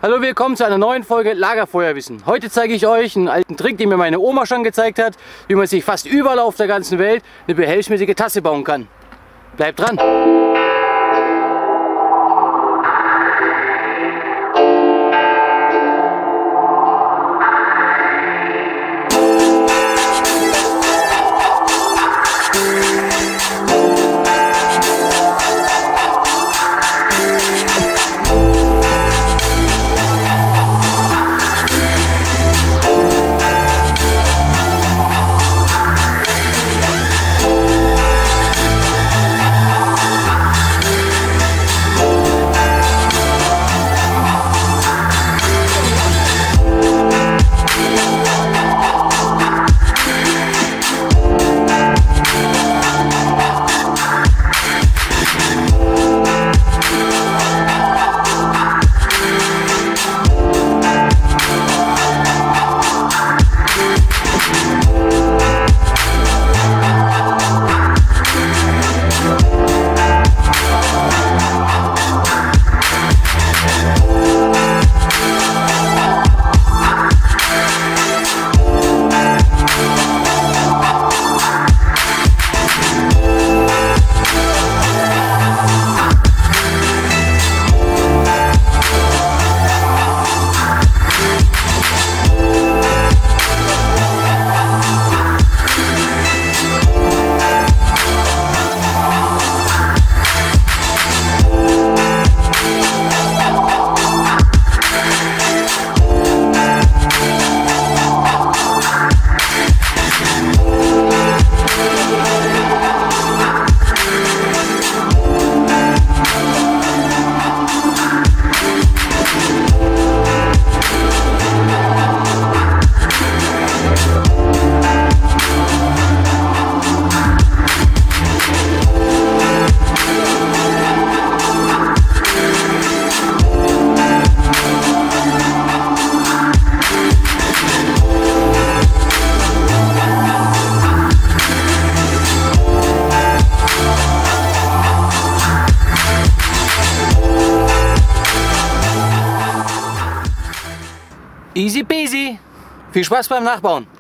Hallo, willkommen zu einer neuen Folge Lagerfeuerwissen. Heute zeige ich euch einen alten Trick, den mir meine Oma schon gezeigt hat, wie man sich fast überall auf der ganzen Welt eine behelfsmäßige Tasse bauen kann. Bleibt dran! Easy peasy. Viel Spaß beim Nachbauen.